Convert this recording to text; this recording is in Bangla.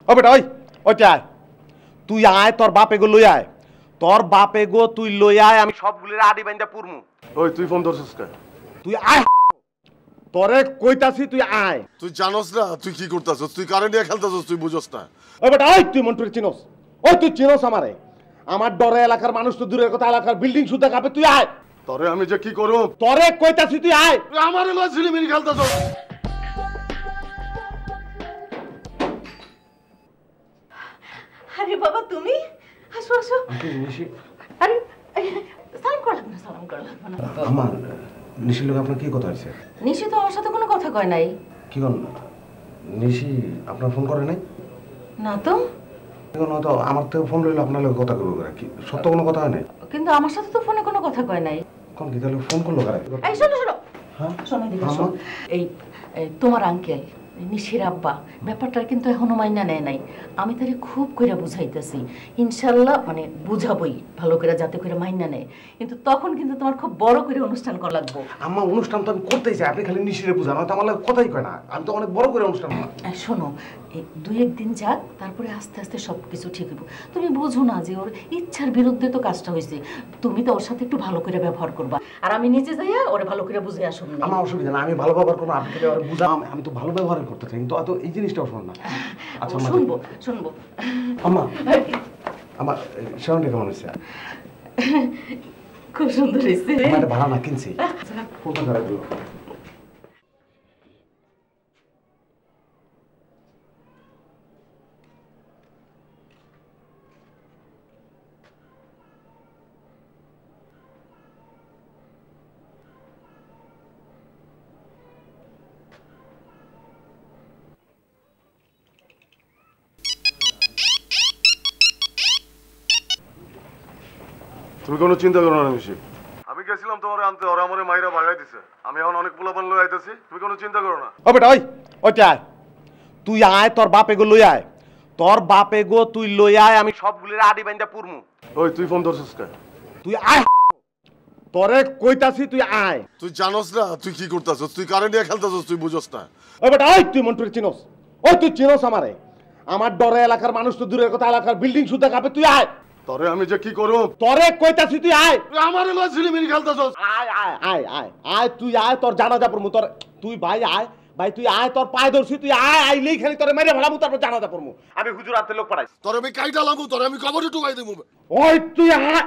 ও বেটা ওই ওইটা আয়, তুই আয়, তোর বাপে গো লই আয়, তোর বাপে গো তুই লই আয়, আমি সবগুলির আডি বাইন্দা পুরমু। ওই তুই ফোন ধরছিস কে? তুই আয়, তোরে কইতাছি তুই আয়। তুই জানোস না তুই কি করতেছস? তুই কারে নিয়ে খেলতেছস? তুই বুঝোস না? ও বেটা ওই তুই মন্টুরে চিনোস? ওই তুই চিনোস আমারে? আমার ডরে এলাকার মানুষ তো দূরের কথা, এলাকার বিল্ডিং সুদ্ধা কাঁপে। তুই আয়, তোরে আমি যে কি করব? তোরে কইতাছি তুই আয়। তুই আমারে লয় ছিলিমিনি খেলতেছস? আরে বাবা তুমি আসো আসো। আরে সালাম করলাম না, সালাম করলাম না। আমার নিশির লোক আপনার কি কথা হয়েছে? নিশি তো আমার সাথে কোনো কথা কয় নাই। কি কোন নিশি আপনার ফোন করে নাই? না তো। তো আমার থেকে ফোন রইল আপনার লোক কথা করবো কি সত্য কোনো কথা হয় নাই? কিন্তু আমার সাথে তো ফোনে কোনো কথা কয় নাই। কোন কি তাহলে ফোন করলো কারা? এই শোনো শোনো, হ্যাঁ শোনো এদিকে শোনো। এই তোমার আঙ্কেল নিশির আব্বা ব্যাপারটা কিন্তু এখনো মাইনা নেয় নাই। আমি তারে খুব করে বুঝাইতেছি, ইনশাল্লাহ মানে বুঝাবই ভালো করে যাতে করে মাইনা নেয়। কিন্তু তখন কিন্তু তোমার খুব বড় করে অনুষ্ঠান করা লাগবে। আমার অনুষ্ঠান তো আমি করতেই চাই, আপনি খালি নিশিরে বুঝান, হয়তো আমার লাগে কথাই কয় না। আমি তো অনেক বড় করে অনুষ্ঠান করি। শোনো, এই 2-1 দিন যাক, তারপরে আস্তে আস্তে সব কিছু ঠিক হইব। তুমি বোঝো না যে ওর ইচ্ছার বিরুদ্ধে তো কাজটা হয়েছে। তুমি তো ওর সাথে একটু ভালো করে ব্যবহার করবা, আর আমি নিচে যাইয়া ওরে ভালো করে বুঝে আসুন। আমার অসুবিধা না, আমি ভালো ব্যবহার করবো, আপনি খালি ওরে বুঝাম। আমি তো ভালো ব্যবহার করতে চাই, কিন্তু অত এই জিনিসটাও শোন না। আচ্ছা শুনবো শুনবো। আম্মা আমার সাউন্ডটা কেমন হয়েছে? খুব সুন্দর হয়েছে। আমার একটা ভাড়া না কিনছি, ফোনটা ধরে দিল। তুমি কোনো চিন্তা করো না নিশি, আমি গেছিলাম তোমারে আনতে, ওরা আমারে মাইরা ভাগাই দিছে। আমি এখন অনেক পোলাপান লই আইতেছি, তুমি কোনো চিন্তা করো না। ও বেটা ওই ওইটা আয়, তুই আয়, তোর বাপে গো লই আয়, তোর বাপে গো তুই লই আয়, আমি সবগুলির আডি বাইন্দা পুরমু। ওই তুই ফোন ধরছিস কে? তুই আয়, তোরে কইতাছি তুই আয়। তুই জানোস না তুই কি করতেছস? তুই কারে নিয়ে খেলতেছস? তুই বুঝোস না? ও বেটা ওই তুই মন্টুরে চিনোস? ওই তুই চিনোস আমারে? আমার ডরে এলাকার মানুষ তো দূরের কথা, এলাকার বিল্ডিং সুদ্ধা কাঁপে। তুই আয়, তোরে আমি যে কি করব? তোরে কইতাছি তুই আয়। তুই আমারে লয় ছিলিমিনি খেলতেছস? আয় আয় আয় আয় আয়, তুই আয়, তোর জানাজা পড়মু। তোর তুই ভাই আয়, ভাই তুই আয়, তোর পায়ে ধরছি, তুই আয়, আইলেই খালি তোরে মেরে ফেলামু, তারপর জানাজা পড়মু। আমি হুজুর হাতে লোক পাঠাইছি। তোরে আমি কাইটা লামু, তোরে আমি কবরে ঢুকাই দেবো। ওই তুই আয়।